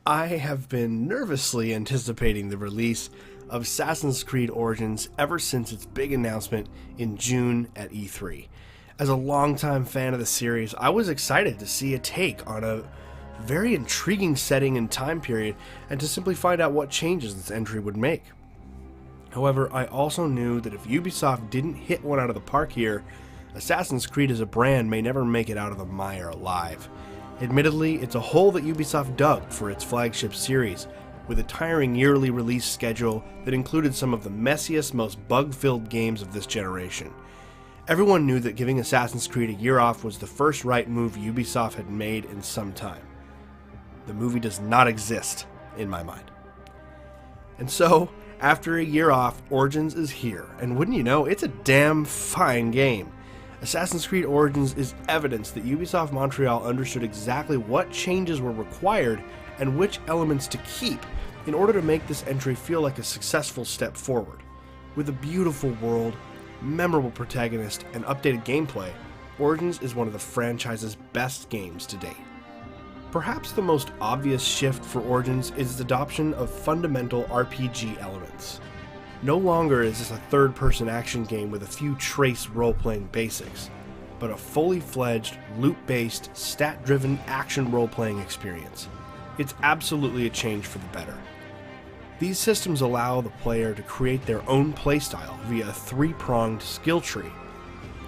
I have been nervously anticipating the release of Assassin's Creed Origins ever since its big announcement in June at E3. As a longtime fan of the series, I was excited to see a take on a very intriguing setting and time period, and to simply find out what changes this entry would make. However, I also knew that if Ubisoft didn't hit one out of the park here, Assassin's Creed as a brand may never make it out of the mire alive. Admittedly, it's a hole that Ubisoft dug for its flagship series, with a tiring yearly release schedule that included some of the messiest, most bug-filled games of this generation. Everyone knew that giving Assassin's Creed a year off was the first right move Ubisoft had made in some time. The movie does not exist in my mind. And so, after a year off, Origins is here, and wouldn't you know, it's a damn fine game. Assassin's Creed Origins is evidence that Ubisoft Montreal understood exactly what changes were required and which elements to keep in order to make this entry feel like a successful step forward. With a beautiful world, memorable protagonist, and updated gameplay, Origins is one of the franchise's best games to date. Perhaps the most obvious shift for Origins is its adoption of fundamental RPG elements. No longer is this a third-person action game with a few trace role-playing basics, but a fully fledged, loot-based, stat-driven action role-playing experience. It's absolutely a change for the better. These systems allow the player to create their own playstyle via a three-pronged skill tree.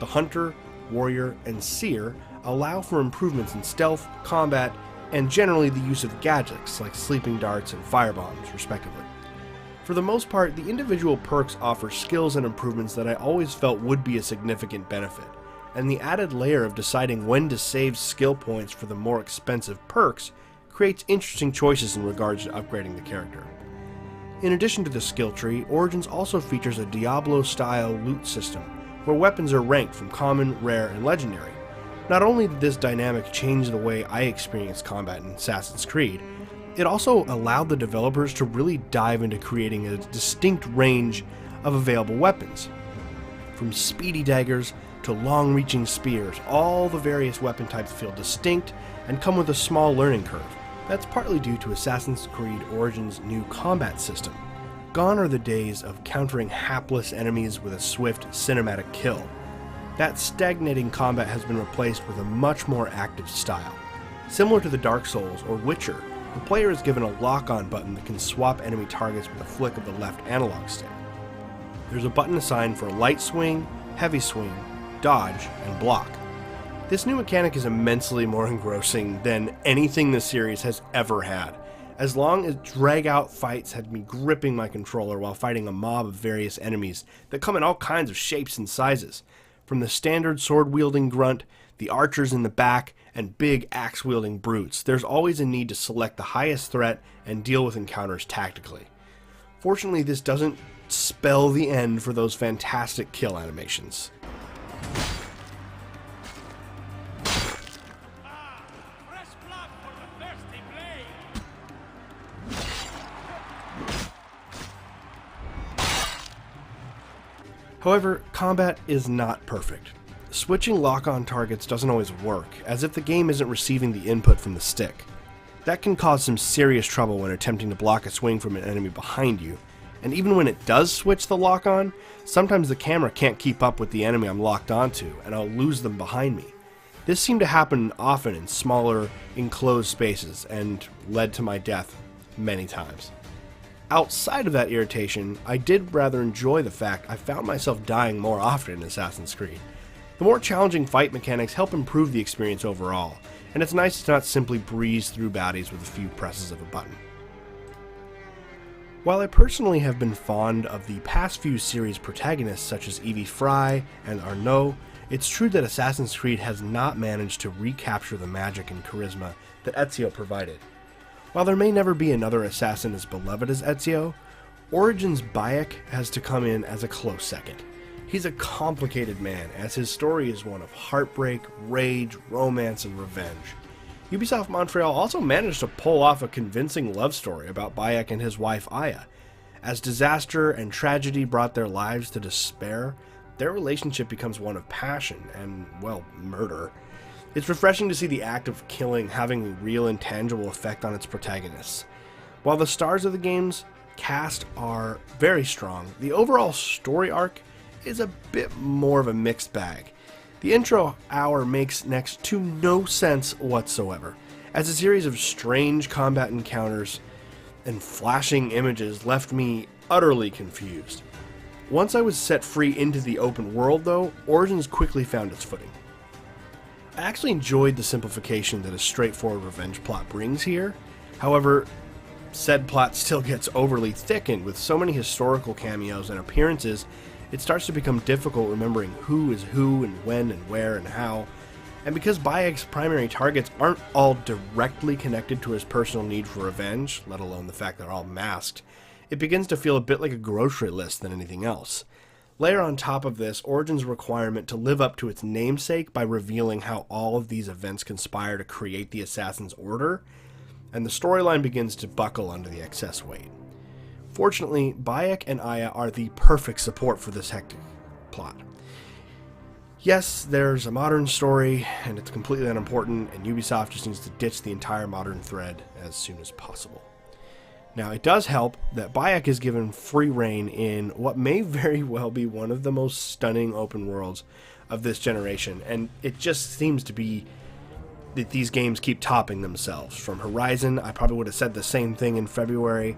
The Hunter, Warrior, and Seer allow for improvements in stealth, combat, and generally the use of gadgets like sleeping darts and firebombs, respectively. For the most part, the individual perks offer skills and improvements that I always felt would be a significant benefit, and the added layer of deciding when to save skill points for the more expensive perks creates interesting choices in regards to upgrading the character. In addition to the skill tree, Origins also features a Diablo-style loot system, where weapons are ranked from common, rare, and legendary. Not only did this dynamic change the way I experienced combat in Assassin's Creed, it also allowed the developers to really dive into creating a distinct range of available weapons. From speedy daggers to long-reaching spears, all the various weapon types feel distinct and come with a small learning curve. That's partly due to Assassin's Creed Origins' new combat system. Gone are the days of countering hapless enemies with a swift cinematic kill. That stagnating combat has been replaced with a much more active style. Similar to the Dark Souls or Witcher, the player is given a lock-on button that can swap enemy targets with a flick of the left analog stick. There's a button assigned for light swing, heavy swing, dodge, and block. This new mechanic is immensely more engrossing than anything the series has ever had, as long as drag-out fights had me gripping my controller while fighting a mob of various enemies that come in all kinds of shapes and sizes. From the standard sword-wielding grunt, the archers in the back, and big axe-wielding brutes, there's always a need to select the highest threat and deal with encounters tactically. Fortunately, this doesn't spell the end for those fantastic kill animations. However, combat is not perfect. Switching lock-on targets doesn't always work, as if the game isn't receiving the input from the stick. That can cause some serious trouble when attempting to block a swing from an enemy behind you, and even when it does switch the lock-on, sometimes the camera can't keep up with the enemy I'm locked onto, and I'll lose them behind me. This seemed to happen often in smaller, enclosed spaces, and led to my death many times. Outside of that irritation, I did rather enjoy the fact I found myself dying more often in Assassin's Creed. The more challenging fight mechanics help improve the experience overall, and it's nice to not simply breeze through baddies with a few presses of a button. While I personally have been fond of the past few series protagonists such as Evie Frye and Arnaud, it's true that Assassin's Creed has not managed to recapture the magic and charisma that Ezio provided. While there may never be another assassin as beloved as Ezio, Origins' Bayek has to come in as a close second. He's a complicated man, as his story is one of heartbreak, rage, romance, and revenge. Ubisoft Montreal also managed to pull off a convincing love story about Bayek and his wife Aya. As disaster and tragedy brought their lives to despair, their relationship becomes one of passion and, well, murder. It's refreshing to see the act of killing having a real and tangible effect on its protagonists. While the stars of the game's cast are very strong, the overall story arc is a bit more of a mixed bag. The intro hour makes next to no sense whatsoever, as a series of strange combat encounters and flashing images left me utterly confused. Once I was set free into the open world though, Origins quickly found its footing. I actually enjoyed the simplification that a straightforward revenge plot brings here. However, said plot still gets overly thickened with so many historical cameos and appearances, it starts to become difficult remembering who is who and when and where and how. And because Bayek's primary targets aren't all directly connected to his personal need for revenge, let alone the fact they're all masked, it begins to feel a bit like a grocery list than anything else. Layer on top of this Origin's requirement to live up to its namesake by revealing how all of these events conspire to create the Assassin's Order, and the storyline begins to buckle under the excess weight. Fortunately, Bayek and Aya are the perfect support for this hectic plot. Yes, there's a modern story, and it's completely unimportant, and Ubisoft just needs to ditch the entire modern thread as soon as possible. Now, it does help that Bayek is given free reign in what may very well be one of the most stunning open worlds of this generation, and it just seems to be that these games keep topping themselves. From Horizon, I probably would have said the same thing in February,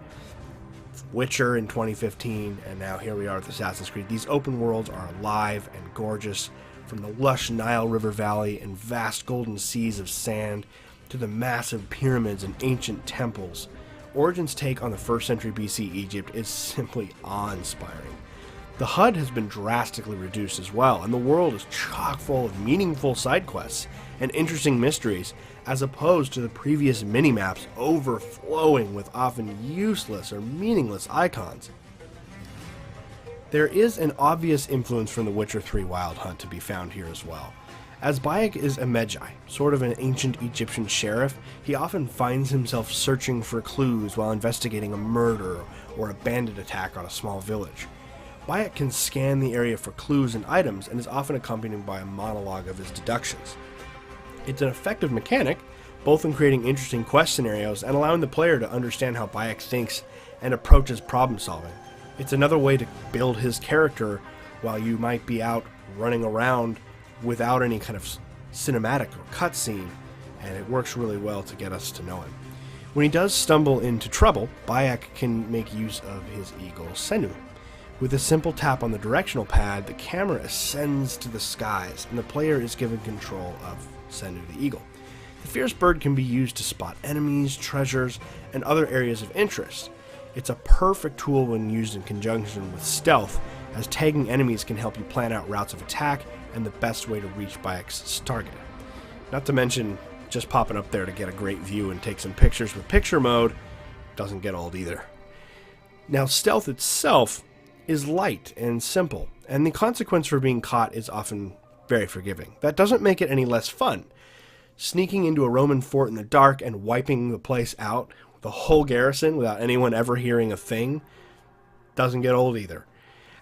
Witcher in 2015, and now here we are with Assassin's Creed. These open worlds are alive and gorgeous, from the lush Nile River Valley and vast golden seas of sand to the massive pyramids and ancient temples. Origin's take on the 1st century BC Egypt is simply awe-inspiring. The HUD has been drastically reduced as well, and the world is chock full of meaningful side quests and interesting mysteries, as opposed to the previous minimaps overflowing with often useless or meaningless icons. There is an obvious influence from The Witcher 3 Wild Hunt to be found here as well. As Bayek is a Medjay, sort of an ancient Egyptian sheriff, he often finds himself searching for clues while investigating a murder or a bandit attack on a small village. Bayek can scan the area for clues and items and is often accompanied by a monologue of his deductions. It's an effective mechanic, both in creating interesting quest scenarios and allowing the player to understand how Bayek thinks and approaches problem solving. It's another way to build his character while you might be out running around without any kind of cinematic or cutscene, and it works really well to get us to know him. When he does stumble into trouble, Bayek can make use of his eagle Senu. With a simple tap on the directional pad, the camera ascends to the skies, and the player is given control of Senu the eagle. The fierce bird can be used to spot enemies, treasures, and other areas of interest. It's a perfect tool when used in conjunction with stealth, as tagging enemies can help you plan out routes of attack and the best way to reach Bayek's target. Not to mention, just popping up there to get a great view and take some pictures with picture mode doesn't get old either. Now, stealth itself is light and simple, and the consequence for being caught is often very forgiving. That doesn't make it any less fun. Sneaking into a Roman fort in the dark and wiping the place out, the whole garrison, without anyone ever hearing a thing, doesn't get old either.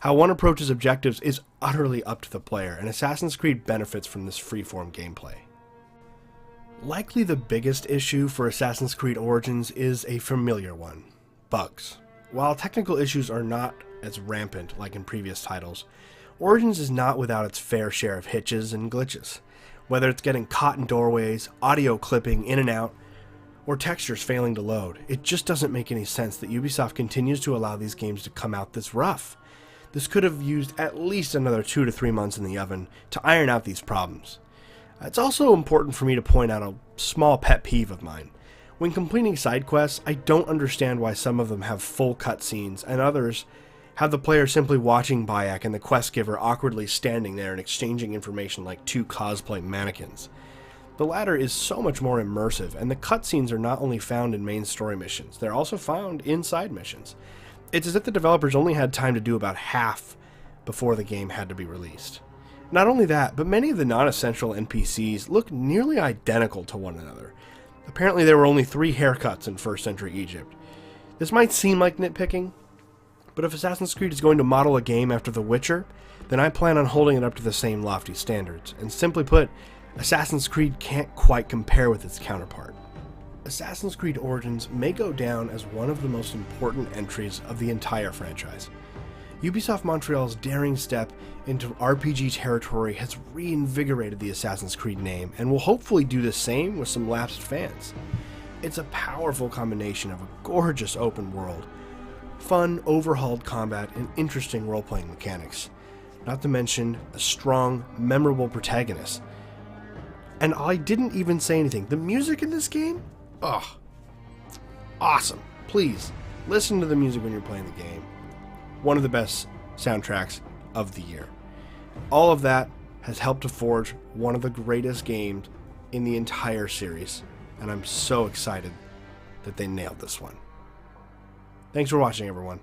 How one approaches objectives is utterly up to the player, and Assassin's Creed benefits from this freeform gameplay. Likely the biggest issue for Assassin's Creed Origins is a familiar one: bugs. While technical issues are not as rampant like in previous titles, Origins is not without its fair share of hitches and glitches. Whether it's getting caught in doorways, audio clipping in and out, or textures failing to load, it just doesn't make any sense that Ubisoft continues to allow these games to come out this rough. This could have used at least another 2 to 3 months in the oven to iron out these problems. It's also important for me to point out a small pet peeve of mine. When completing side quests, I don't understand why some of them have full cutscenes and others have the player simply watching Bayek and the quest giver awkwardly standing there and exchanging information like two cosplay mannequins. The latter is so much more immersive, and the cutscenes are not only found in main story missions, they're also found in side missions. It's as if the developers only had time to do about half before the game had to be released. Not only that, but many of the non-essential NPCs look nearly identical to one another. Apparently there were only 3 haircuts in 1st century Egypt. This might seem like nitpicking, but if Assassin's Creed is going to model a game after The Witcher, then I plan on holding it up to the same lofty standards. And simply put, Assassin's Creed can't quite compare with its counterpart. Assassin's Creed Origins may go down as one of the most important entries of the entire franchise. Ubisoft Montreal's daring step into RPG territory has reinvigorated the Assassin's Creed name and will hopefully do the same with some lapsed fans. It's a powerful combination of a gorgeous open world, fun, overhauled combat, and interesting role-playing mechanics. Not to mention a strong, memorable protagonist. And I didn't even say anything. The music in this game? Ugh. Awesome. Please, listen to the music when you're playing the game. One of the best soundtracks of the year. All of that has helped to forge one of the greatest games in the entire series, and I'm so excited that they nailed this one. Thanks for watching, everyone.